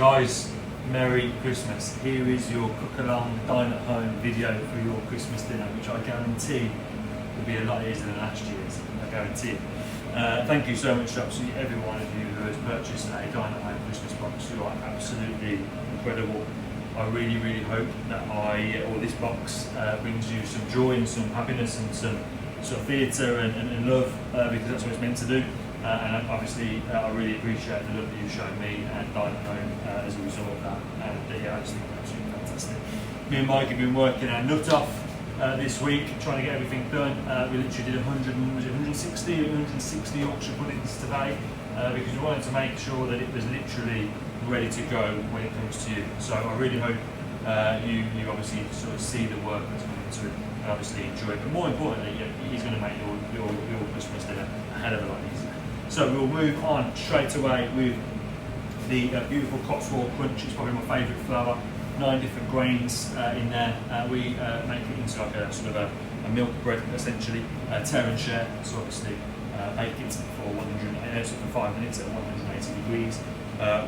Guys, Merry Christmas. Here is your cook along, dine at home video for your Christmas dinner, which I guarantee will be a lot easier than last year's. I guarantee it. Thank you so much to absolutely every one of you who has purchased a dine at home Christmas box. You are absolutely incredible. I really, really hope that this box brings you some joy and some happiness and some sort of theatre and love, because that's what it's meant to do. And obviously, I really appreciate the love that you've shown me and Dine at Home as a result of that. And yeah, I just think it's absolutely fantastic. Me and Mike have been working our nut off this week, trying to get everything done. We literally did 160 auction puddings today because we wanted to make sure that it was literally ready to go when it comes to you. So I really hope you obviously sort of see the work that's gone into it and obviously enjoy it. But more importantly, he's going to make your Christmas dinner a hell of a lot easier. So we'll move on straight away with the beautiful Cotswold Crunch. It's probably my favourite flour. 9 different grains in there. We make it into like a sort of a milk bread essentially, tear and share. So obviously bake it for 5 minutes at 180 degrees.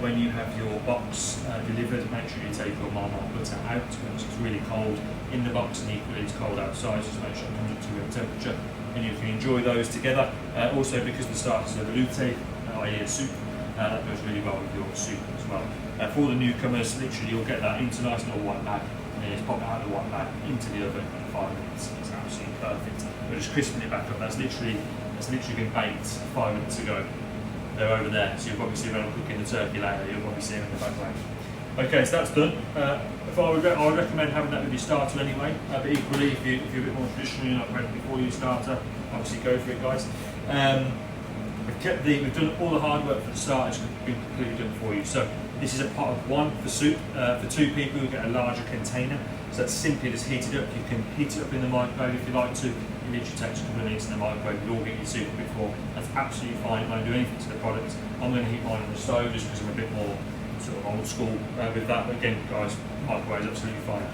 When you have your box delivered, make sure you take your Marmite butter out because it's really cold in the box and equally it's cold outside, so just make sure it comes up to room temperature and you can enjoy those together. Also because the starters are velouté, i.e. a soup, that goes really well with your soup as well. For the newcomers, literally you'll get that into a nice little white bag and then just pop it out of the white bag into the oven in 5 minutes. It's absolutely perfect. We're just crisping it back up. That's literally been baked 5 minutes ago. They're over there, so you'll probably see when I'm cooking the turkey later, you'll probably see them in the background. Okay, so that's done. I would recommend having that with your starter anyway, but equally, if you're a bit more traditional, you're not ready before your starter, obviously go for it, guys. We've done all the hard work for the starter, it's been completely done for you. So this is a pot of 1 for soup. For 2 people, you get a larger container. So that's simply just heated up. You can heat it up in the microwave if you like to. It literally takes a couple of minutes in the microwave. You'll all get your soup before. That's absolutely fine. I don't do anything to the product. I'm going to heat mine on the stove just because I'm a bit more sort of old school with that. But again, guys, microwave is absolutely fine.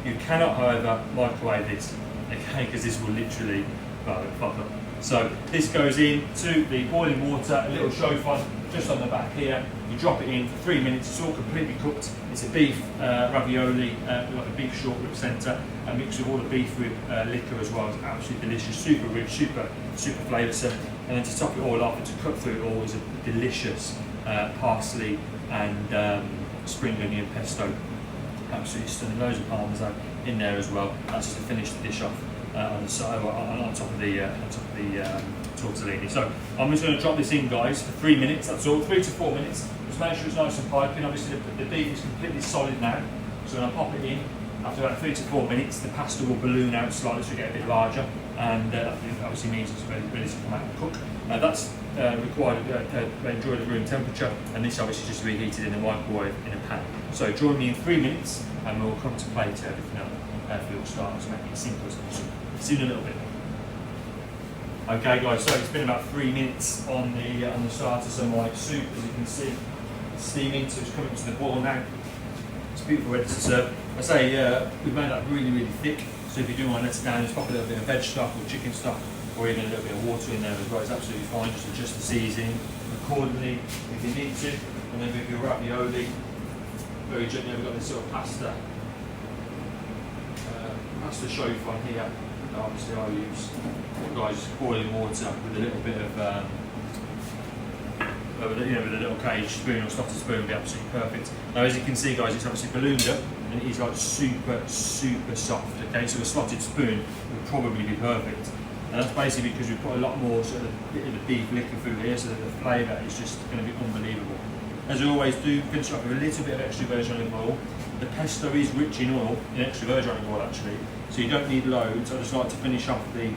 You cannot, however, microwave this, okay? Because this will literally fuck up. So this goes into the boiling water, a little chauffe just on the back here. You drop it in for 3 minutes. It's all completely cooked. It's a beef ravioli, like a beef short rib centre, and mixed with all the beef rib liquor as well. It's absolutely delicious, super rich, super flavoursome. And then to top it all off and to cut through it all is a delicious parsley and spring onion pesto. Absolutely stunning. Loads of parmesan in there as well. That's just to finish the dish off on the side, on top of the tortellini. So I'm just going to drop this in, guys, for 3 minutes. That's all, 3 to 4 minutes. Just make sure it's nice and piping. Obviously, the beef is completely solid now. So when I pop it in, after about 3 to 4 minutes, the pasta will balloon out slightly, so it get a bit larger, and that obviously means it's ready to come out and cook. That's required enjoy the room temperature, and this obviously just reheated in the microwave in a pan. So join me in 3 minutes, and we'll come to plate everything up for your starters, make it as simple as possible. See you in a little bit. Okay, guys. So it's been about 3 minutes on the starter. So my soup, as you can see, is steaming. So it's coming to the boil now. It's beautiful, ready to serve. I say we've made that really, really thick. So if you do want to let it down, just pop a little bit of veg stock or chicken stock, or even a little bit of water in there as well. It's absolutely fine. Just adjust the seasoning accordingly if you need to. And then with your ravioli, very gently, we've got this sort of pasta chauffe on here. Obviously, I use, guys, just boiling water with a little bit of, with a little cage spoon or slotted spoon would be absolutely perfect. Now, as you can see, guys, it's obviously ballooned up and it is like super soft. Okay, so a slotted spoon would probably be perfect. And that's basically because we put a lot more sort of the beef liquor through here, so that the flavour is just going to be unbelievable. As we always do, finish off with a little bit of extra virgin olive oil. The pesto is rich in oil, in extra virgin olive oil actually, so you don't need loads. I just like to finish off the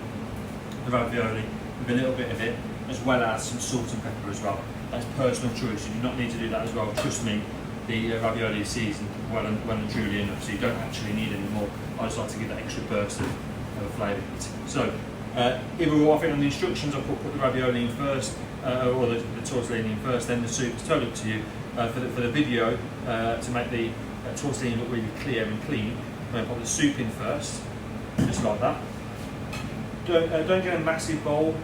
ravioli with a little bit of it, as well as some salt and pepper as well. That's personal choice. You do not need to do that as well. Trust me, the ravioli is seasoned well and truly enough, so you don't actually need any more. I just like to give that extra burst of flavour. So, either or, I think on the instructions, I'll put the ravioli in first, or the tortellini in first, then the soup. It's totally up to you. For the video, to make the tortellini look really clear and clean, I'm going to put the soup in first, just like that. Don't get a massive bowl,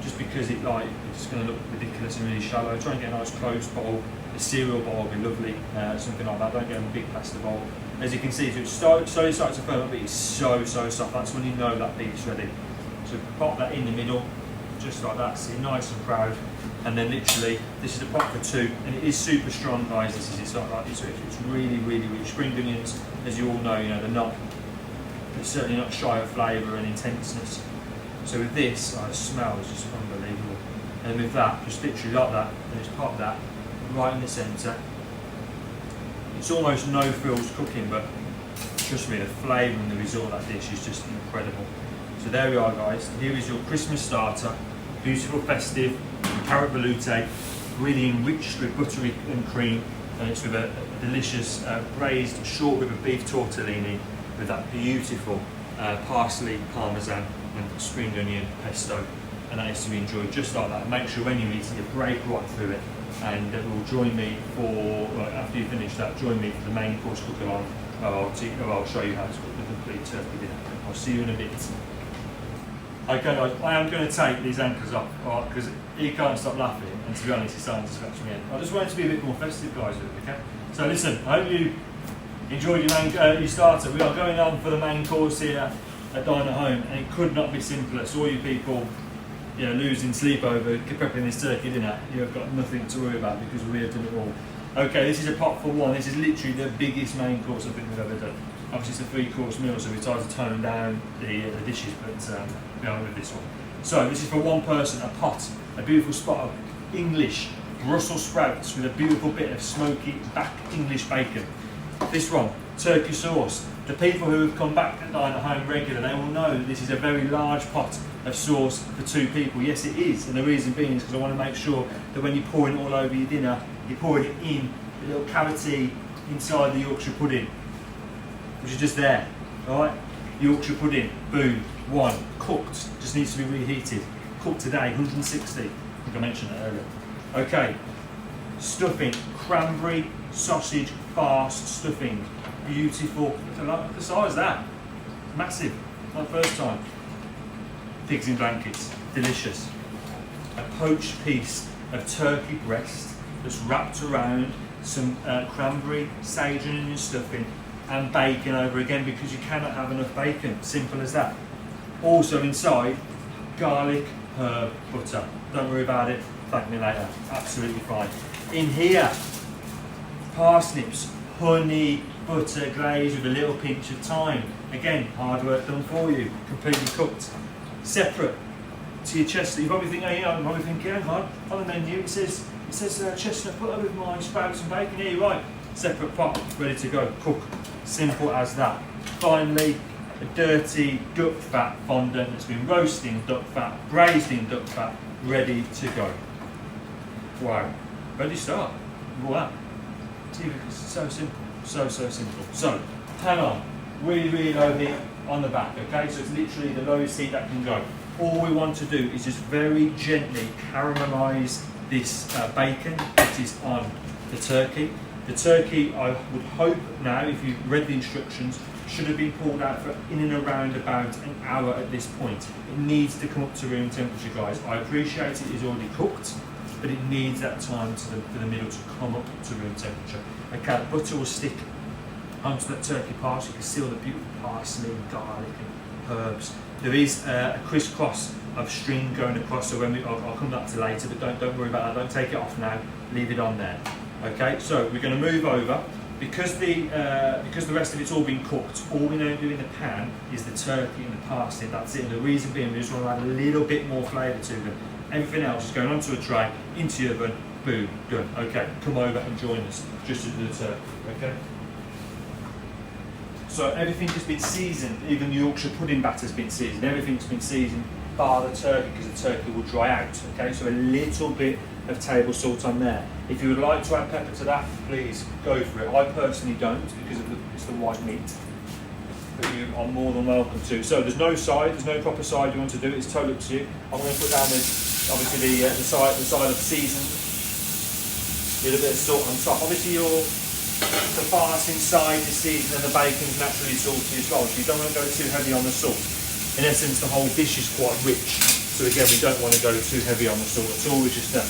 just because it's going to look ridiculous and really shallow. Try and get a nice closed bowl A cereal bowl would be lovely, something like that. Don't get a big pasta bowl. As you can see, it's slowly starting to firm up, but it's so soft. That's when you know that beef's ready. So pop that in the middle, just like that, see, nice and proud. And then literally, this is a pot for two, and it is super strong, guys. This is it's really rich. Spring onions, as you all know, they're certainly not shy of flavour and intenseness. So with this, the smell is just unbelievable. And with that, just literally like that, and just pop that right in the centre. It's almost no frills cooking, but trust me, the flavour and the result of that dish is just incredible. So there we are, guys. Here is your Christmas starter. Beautiful, festive carrot velouté, really enriched with buttery and cream, and it's with a delicious braised short rib of beef tortellini with that beautiful parsley, parmesan, and spring onion pesto. And that is to be enjoyed just like that. Make sure when you eat it, you break right through it. And will join me after you finish that, join me for the main course cook along. I'll show you how to cook the complete turkey dinner. I'll see you in a bit. Okay guys, I am going to take these anchors off, because he can't stop laughing, and to be honest, he's starting to scratch me in. I just wanted to be a bit more festive, guys, with it, okay? So listen, I hope you enjoyed your starter. We are going on for the main course here at Dine at Home, and it could not be simpler. So all you people losing sleep over prepping this turkey dinner, you've got nothing to worry about, because we have done it all. Okay, this is a pot for one. This is literally the biggest main course I think we've ever done. Obviously it's a 3-course meal, so we tried to tone down the dishes, but we are with this one. So this is for one person, a pot, a beautiful spot of English Brussels sprouts with a beautiful bit of smoky back English bacon. This one, turkey sauce. The people who have come back and dine at home regular, they will know that this is a very large pot of sauce for 2 people. Yes, it is, and the reason being is because I want to make sure that when you're pouring it all over your dinner, you're pouring it in the little cavity inside the Yorkshire pudding, which is just there. All right, Yorkshire pudding, boom, one, cooked, just needs to be reheated. Cooked today, 160. I think I mentioned that earlier. Okay, stuffing, cranberry, sausage, farce stuffing. Beautiful. Look at the size of that. Massive. Not the first time. Pigs in blankets. Delicious. A poached piece of turkey breast that's wrapped around some cranberry, sage and onion stuffing, and bacon over again, because you cannot have enough bacon. Simple as that. Also inside, garlic, herb, butter. Don't worry about it. Thank me later. Absolutely fine. In here, parsnips, honey, butter glaze with a little pinch of thyme. Again, hard work done for you. Completely cooked. Separate to your chestnut. You're probably thinking, hang on the menu it says chestnut butter with my sprouts and bacon. Yeah, you're right. Separate pot, ready to go. Cook. Simple as that. Finally, a dirty duck fat fondant that's been roasted in duck fat, braised in duck fat, ready to go. Wow. Ready to start. Wow. It's so simple. So simple. So, pan on. Really low heat on the back, okay? So it's literally the lowest heat that can go. All we want to do is just very gently caramelise this bacon that is on the turkey. The turkey, I would hope now, if you've read the instructions, should have been pulled out for in and around about an hour at this point. It needs to come up to room temperature, guys. I appreciate it is already cooked, but it needs that time for the middle to come up to room temperature. Okay, the butter will stick onto that turkey parts. You can see all the beautiful parsley and garlic and herbs. There is a crisscross of string going across, so I'll come back to later, but don't worry about that. Don't take it off now. Leave it on there. Okay, so we're going to move over. Because the rest of it's all been cooked, all we're going to do in the pan is the turkey and the parsley. That's it. And the reason being, we just want to add a little bit more flavour to them. Everything else is going onto a tray, into the oven, boom, done. Okay, come over and join us just to do the turkey. Okay. So everything has been seasoned. Even the Yorkshire pudding batter's been seasoned. Everything's been seasoned, bar the turkey, because the turkey will dry out. Okay, so a little bit of table salt on there. If you would like to add pepper to that, please go for it. I personally don't, because it's the white meat, but you are more than welcome to. So there's no side, there's no proper side you want to do. It's totally up to you. I'm going to put down obviously the side of seasoned, a little bit of salt on top. Obviously the farce inside is seasoned and the bacon's naturally salty as well, so you don't want to go too heavy on the salt. In essence, the whole dish is quite rich, so again, we don't want to go too heavy on the salt. It's always just a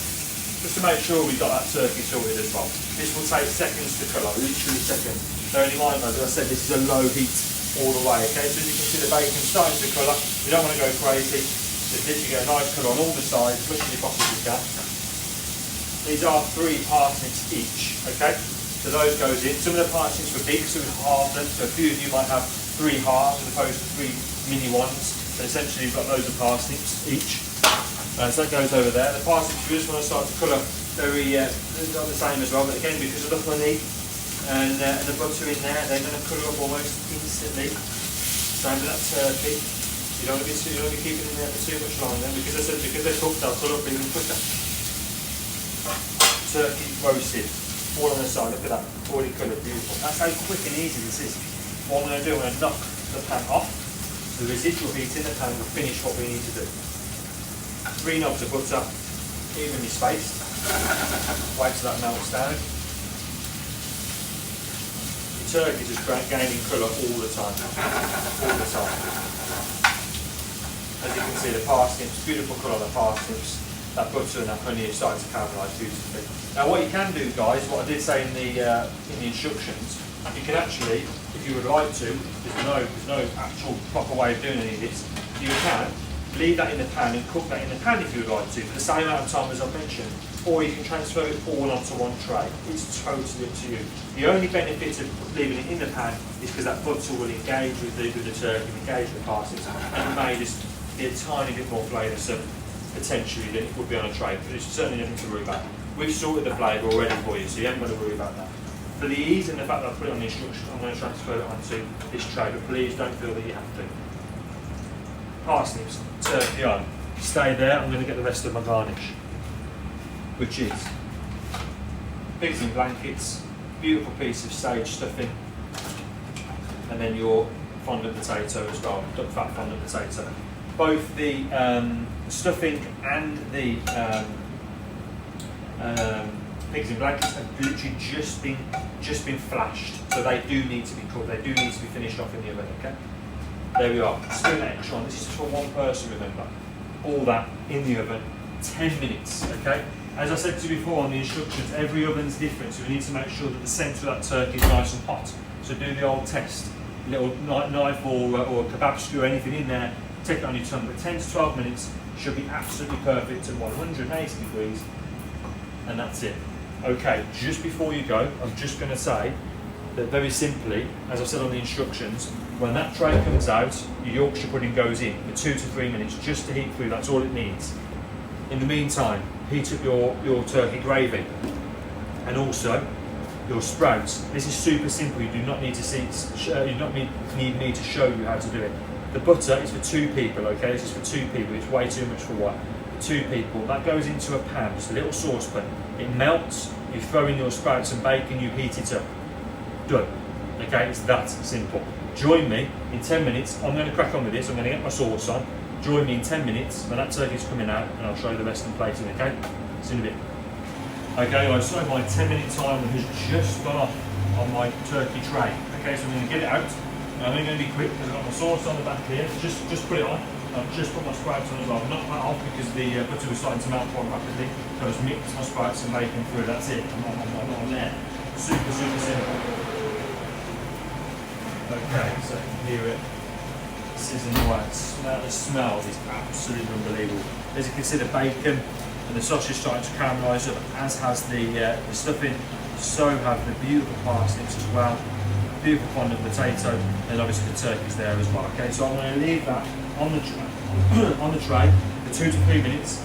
just to make sure we've got that turkey sorted as well. This will take seconds to colour, literally seconds. Bearing in mind, as I said, this is a low heat all the way, okay? So as you can see the bacon starting to colour, you don't want to go crazy. Just literally get a nice colour on all the sides, as much as you possibly can. These are 3 parsnips each, okay? So those goes in. Some of the parsnips were big, so we halved them. So a few of you might have 3 halves as opposed to 3 mini ones. So essentially you've got loads of parsnips each. So that goes over there. The parsnips, you just want to start to colour very not the same as well, but again because of the honey and the butter in there, they're going to colour up almost instantly. Same with that turkey. You don't want to be keeping them there for too much longer because I said because they're cooked, they'll colour up even quicker. Turkey roasted, all on the side. Look at that, already coloured, beautiful. That's how quick and easy this is. What I'm going to do, I'm going to knock the pan off. The residual heat in the pan will finish what we need to do. 3 knobs of butter, evenly spaced. Wait till that melts down. The turkey is just gaining colour all the time. All the time. As you can see, the parsnips, beautiful colour on the parsnips. That butter and that honey is starting to caramelise beautifully. Now what you can do, guys, what I did say in the instructions, you can actually, if you would like to, there's no actual proper way of doing any of this, you can leave that in the pan and cook that in the pan if you would like to, for the same amount of time as I've mentioned. Or you can transfer it all onto one tray. It's totally up to you. The only benefit of leaving it in the pan is because that butter will engage with the turkey, engage with the parsnips, and it may just be a tiny bit more flavoursome potentially than it would be on a tray, but it's certainly nothing to worry about. We've sorted the flavour already for you, so you haven't got to worry about that. For the ease and the fact that I put it on the instructions, I'm going to transfer it onto this tray, but please don't feel that you have to. Parsnips, turkey on. Stay there, I'm going to get the rest of my garnish, which is pigs in blankets, beautiful piece of sage stuffing, and then your fondant potato as well, duck fat fondant potato. Both the stuffing and the pigs in blankets have literally just been flashed, so they do need to be cooked. They do need to be finished off in the oven. Okay, there we are. Still an extra one. This is for one person. Remember, all that in the oven, 10 minutes. Okay. As I said to you before on the instructions, every oven's different, so we need to make sure that the centre of that turkey is nice and hot. So do the old test. Little knife or a kebab screw, anything in there. Take it on your tongue, but 10 to 12 minutes should be absolutely perfect at 180 degrees, and that's it. Okay, just before you go, I'm just going to say that very simply, as I said on the instructions, when that tray comes out, your Yorkshire pudding goes in for 2 to 3 minutes just to heat through, that's all it needs. In the meantime, heat up your turkey gravy and also your sprouts. This is super simple, you do not need to you don't need me to show you how to do it. The butter is for 2 people, okay? This is for 2 people, it's way too much for one. 2 people, that goes into a pan, just a little saucepan. It melts, you throw in your sprouts and bacon, you heat it up. Done. Okay, it's that simple. Join me in 10 minutes, I'm going to crack on with this, I'm going to get my sauce on. Join me in 10 minutes when that turkey's coming out and I'll show you the rest of the plating, okay? See you in a bit. Okay guys, so my 10-minute timer has just gone off on my turkey tray. Okay, so I'm going to get it out. I'm only going to be quick because I've got my sauce on the back here. Just put it on. I've just put my sprouts on as well. I've knocked that off because the butter was starting to melt quite rapidly. So I just mixed my sprouts and bacon through. That's it. I'm on there. Super simple. Okay, so you can hear it sizzling away. The smell is absolutely unbelievable. As you can see, the bacon and the sausage starting to caramelise up, as has the stuffing. So have the beautiful parsnips as well. Beautiful fondant potato, and obviously the turkey's there as well. Okay, so I'm going to leave that on the tray for 2 to 3 minutes.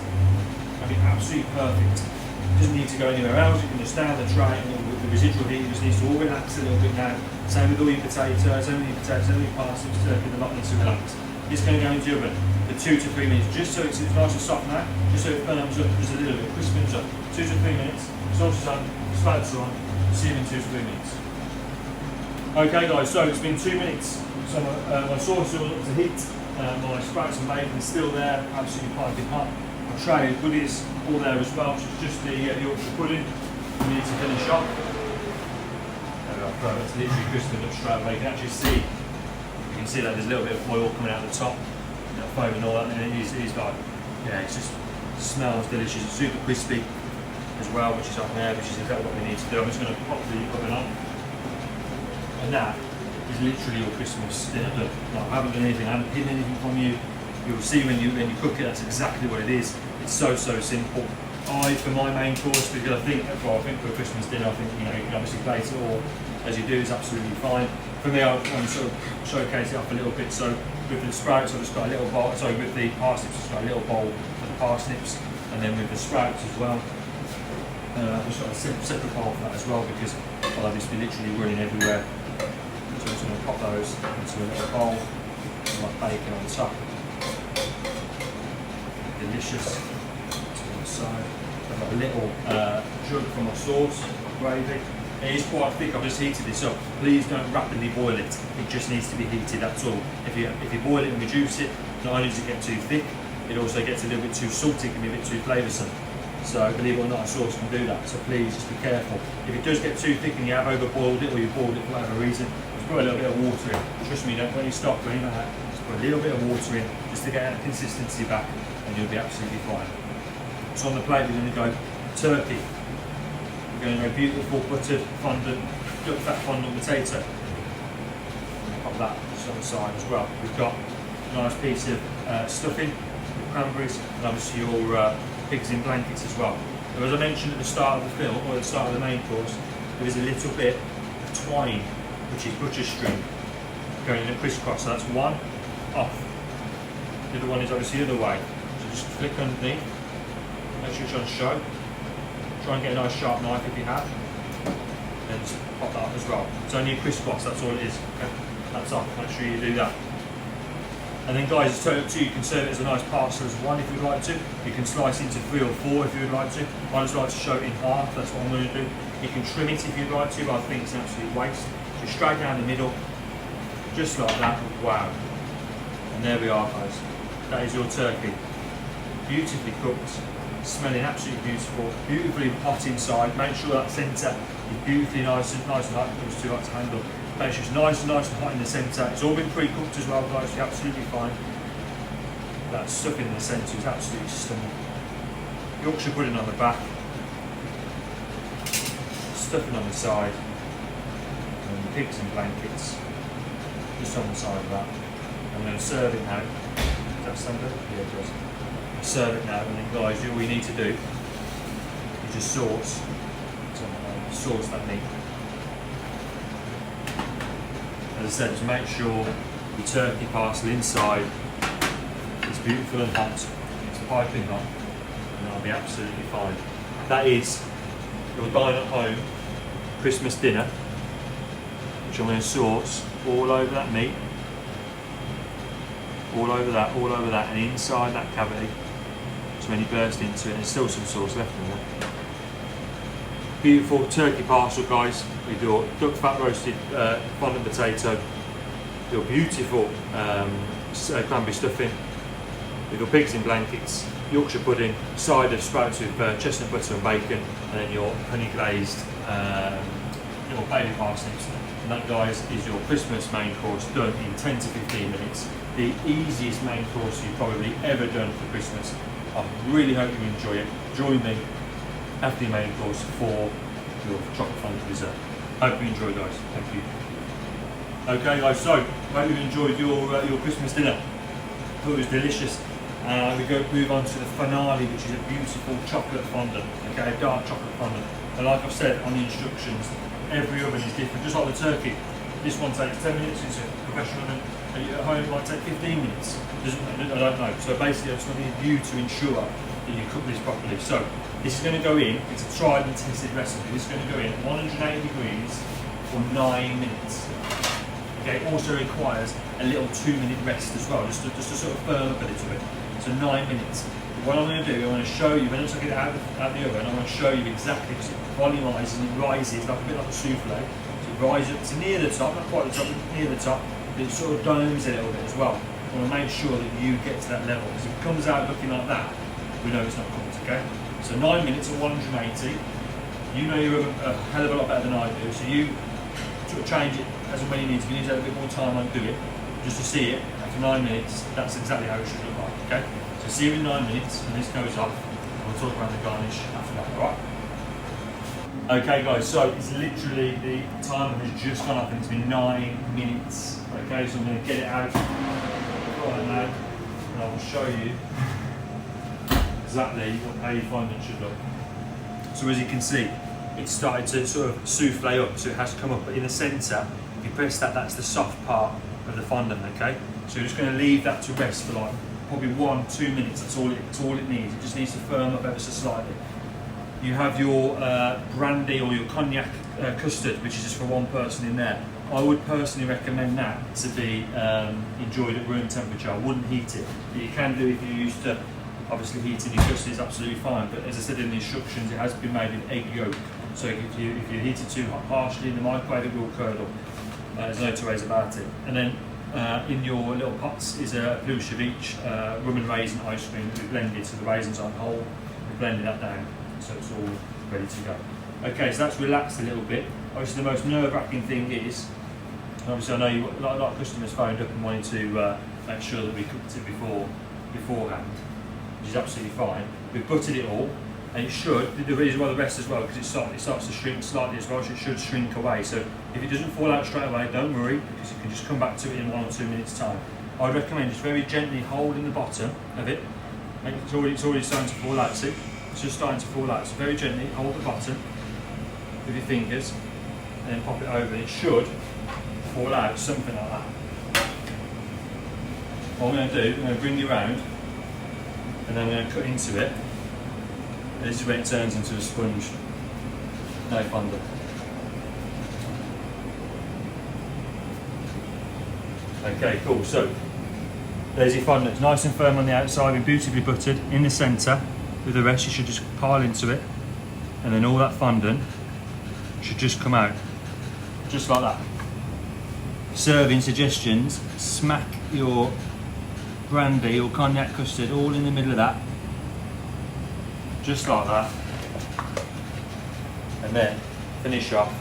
That'll be absolutely perfect. It doesn't need to go anywhere else. You can just stay on the tray, and with the residual heat, you just need to all relax a little bit now. Same with all your potatoes, same with your parsnips, turkey. The lot needs to relax. It's going to go into the oven for 2 to 3 minutes, just so it's nice and soft now, just so it firms up just a little bit, crispens up. 2 to 3 minutes. Sauce is on, sprouts are on. See you in 2 to 3 minutes. Okay guys, so it's been 2 minutes, so my sauce is all up to heat, my sprouts and bacon is still there, absolutely piping hot. My tray of goodies all there as well, so it's just the Yorkshire pudding we need to finish off. It's literally crisping up straight away. You can actually see, that there's a little bit of oil coming out the top, foam and all that, and it is like, yeah, it just smells delicious, it's super crispy. as well, which is up there, which is exactly what we need to do. I'm just going to pop the oven on, and that is literally your Christmas dinner done. Like, I haven't done anything, I haven't hidden anything from you. You'll see when you cook it, that's exactly what it is. It's so simple. For my main course, because I think for a Christmas dinner, I think you can obviously plate it all as you do is absolutely fine. For me, I want to sort of showcase it up a little bit. So with the sprouts, I've just got a little bowl. Sorry, with the parsnips, I've just got a little bowl for the parsnips, and then with the sprouts as well. I've just got a separate bowl for that as well because I'll just be literally running everywhere. So I'm just going to pop those into a little bowl, like bacon on top. Delicious. Side. I've got a little jug for my sauce, gravy. It is quite thick, I've just heated this up. Please don't rapidly boil it, it just needs to be heated, that's all. If you boil it and reduce it, not only does it get too thick, it also gets a little bit too salty, it can be a bit too flavoursome. So believe it or not, a sauce can do that, so please just be careful. If it does get too thick and you have overboiled it or you boiled it for whatever reason, just put a little bit of water in. Trust me, don't when you stop or anything like that, just put a little bit of water in just to get that consistency back and you'll be absolutely fine. So on the plate we're going to go turkey. We're going to go beautiful buttered fondant, duck fat fondant potato. Pop that just on the side as well. We've got a nice piece of stuffing with cranberries and obviously your pigs in blankets as well. So as I mentioned at the start of the film, or at the start of the main course, there is a little bit of twine, which is butcher string, going in a crisscross. So that's one off. The other one is obviously the other way. So just flick underneath. Make sure it's on show. Try and get a nice sharp knife if you have. And just pop that up as well. It's only a crisscross, that's all it is. Okay? That's off, make sure you do that. And then guys, it's totally up to you. You can serve it as a nice parcel as one if you'd like to. You can slice into 3 or 4 if you would like to. I just like to show it in half, that's what I'm going to do. You can trim it if you'd like to, but I think it's an absolute waste. So straight down the middle, just like that. Wow. And there we are guys. That is your turkey. Beautifully cooked. Smelling absolutely beautiful, beautifully hot inside. Make sure that centre is beautifully nice and hot. It was too hot to handle. Make sure it's nice and hot in the centre. It's all been pre-cooked as well, guys. You're absolutely fine. That stuffing in the centre is absolutely stunning. Yorkshire pudding on the back, stuffing on the side, and the pigs in blankets just on the side of that. I'm going to serve it now. Does that stand up? Yeah, it does. Serve it now, and then guys, all you need to do is just sauce that meat. As I said, just make sure the turkey parcel inside is beautiful and hot, it's piping hot, and that'll be absolutely fine. That is your Dine at Home Christmas dinner, which I'm going to sauce all over that meat, all over that, and inside that cavity. When you burst into it, there's still some sauce left in there. Beautiful turkey parcel, guys, with your duck fat roasted fondant potato, your beautiful cranberry stuffing, with your pigs in blankets, Yorkshire pudding, side of sprouts with chestnut butter and bacon, and then your honey glazed little baby parsnips. And that, guys, is your Christmas main course done in 10 to 15 minutes. The easiest main course you've probably ever done for Christmas. I really hope you enjoy it. Join me after the main course for your chocolate fondant dessert. Hope you enjoy, guys. Thank you. Okay, guys. So hope you enjoyed your Christmas dinner. Thought it was delicious. We move on to the finale, which is a beautiful chocolate fondant. Okay, a dark chocolate fondant. And like I've said on the instructions, every oven is different. Just like the turkey, this one takes 10 minutes. It's a professional oven. At home, it might take 15 minutes. I don't know. So basically, I just want you to ensure that you cook this properly. So this is going to go in. It's a tried and tested recipe. This is going to go in at 180 degrees for 9 minutes. Okay. It also requires a little 2-minute rest as well, just to sort of firm up a little bit. So 9 minutes. What I'm going to do, I'm going to show you when I take it out of the oven. I'm going to show you exactly because it volumizes and it rises like a bit like a souffle. So it rises up to near the top, not quite the top, but near the top. It sort of domes a little bit as well. I want to make sure that you get to that level, because if it comes out looking like that, we know it's not cooked, okay? So 9 minutes at 180. You know you're a hell of a lot better than I do, so you sort of change it as and when you need to. If you need to have a bit more time, I'll do it. Just to see it, after 9 minutes, that's exactly how it should look like, okay? So see you in 9 minutes, and this goes off, and we'll talk about the garnish after that, alright? Okay guys, so it's literally, the timer has just gone up and it's been 9 minutes. Okay, so I'm going to get it out right now and I will show you exactly how your fondant should look. So as you can see, it's started to sort of souffle up, so it has come up, but in the centre, if you press that, that's the soft part of the fondant, okay? So you're just going to leave that to rest for like probably 1-2 minutes, that's all it needs. It just needs to firm up ever so slightly. You have your brandy or your cognac custard, which is just for one person in there. I would personally recommend that to be enjoyed at room temperature. I wouldn't heat it. But you can do if you're used to, obviously heating your custard is absolutely fine, but as I said in the instructions, it has been made with egg yolk. So if you heat it too harshly in the microwave, it will curdle. There's no two ways about it. And then in your little pots is a peluche of each rum and raisin ice cream that we blended, so the raisins aren't whole. We blended that down, so it's all ready to go. Okay, so that's relaxed a little bit. Obviously the most nerve-wracking thing is, obviously I know a lot of customers phoned up and wanted to make sure that we cooked it beforehand, which is absolutely fine. We've buttered it all, and it should, the reason why the rest as well, because it starts to shrink slightly as well, so it should shrink away. So if it doesn't fall out straight away, don't worry, because you can just come back to it in 1 or 2 minutes time. I'd recommend just very gently holding the bottom of it. It's already starting to fall out, see? It's just starting to fall out, so very gently hold the bottom with your fingers, and then pop it over, and it should fall out, something like that. What I'm going to do, I'm going to bring you around, and then I'm going to cut into it. This is when it turns into a sponge. No fondant. Okay, cool. So there's your fondant. It's nice and firm on the outside, and beautifully buttered. In the centre, with the rest, you should just pile into it, and then all that fondant should just come out, just like that. Serving suggestions: smack your brandy or cognac custard all in the middle of that. Just like that, and then finish off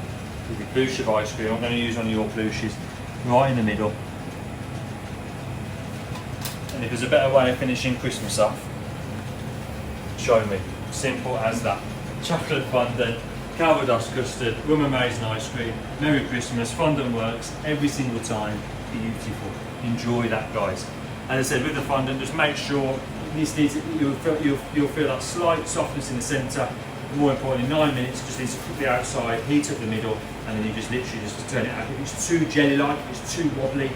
with your peluche of ice cream. I'm going to use one of your peluches right in the middle. And if there's a better way of finishing Christmas off, show me. Simple as that. Chocolate fondant, Calvados custard, rum and raisin ice cream. Merry Christmas. Fondant works every single time. Beautiful. Enjoy that, guys. As I said, with the fondant, just make sure you'll feel that slight softness in the centre. More importantly, 9 minutes, just needs to cook the outside, heat up the middle, and then you just literally just turn it out. If it's too jelly-like, if it's too wobbly,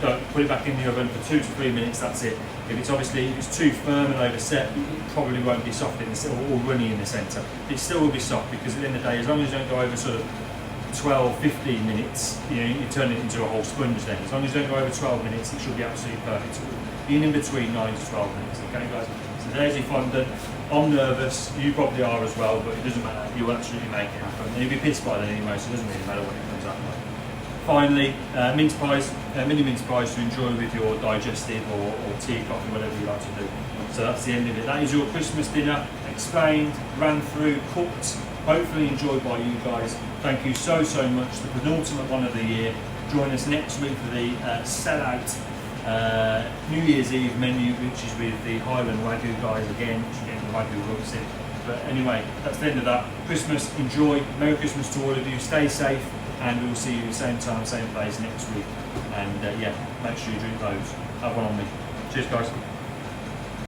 don't put it back in the oven for 2 to 3 minutes, that's it. If it's too firm and overset, it probably won't be soft or runny in the centre. It still will be soft, because at the end of the day, as long as you don't go over sort of 12-15 minutes, you turn it into a whole sponge then. As long as you don't go over 12 minutes, it should be absolutely perfect. In between 9 to 12 minutes, okay guys? So there's your fondant. I'm nervous, you probably are as well, but it doesn't matter, you'll absolutely make it happen. And you'll be pissed by then anyway, so it doesn't really matter when it comes out. Finally, mince pies, mini mince pies to enjoy with your digestive or tea, coffee, whatever you like to do. So that's the end of it. That is your Christmas dinner, explained, ran through, cooked, hopefully enjoyed by you guys. Thank you so much. The penultimate one of the year. Join us next week for the sellout New Year's Eve menu, which is with the Highland Wagyu guys again, which are getting the Wagyu rubs in. But anyway, that's the end of that. Christmas, enjoy. Merry Christmas to all of you. Stay safe, and we'll see you same time, same place next week. And yeah, make sure you drink those. Have one on me. Cheers, guys.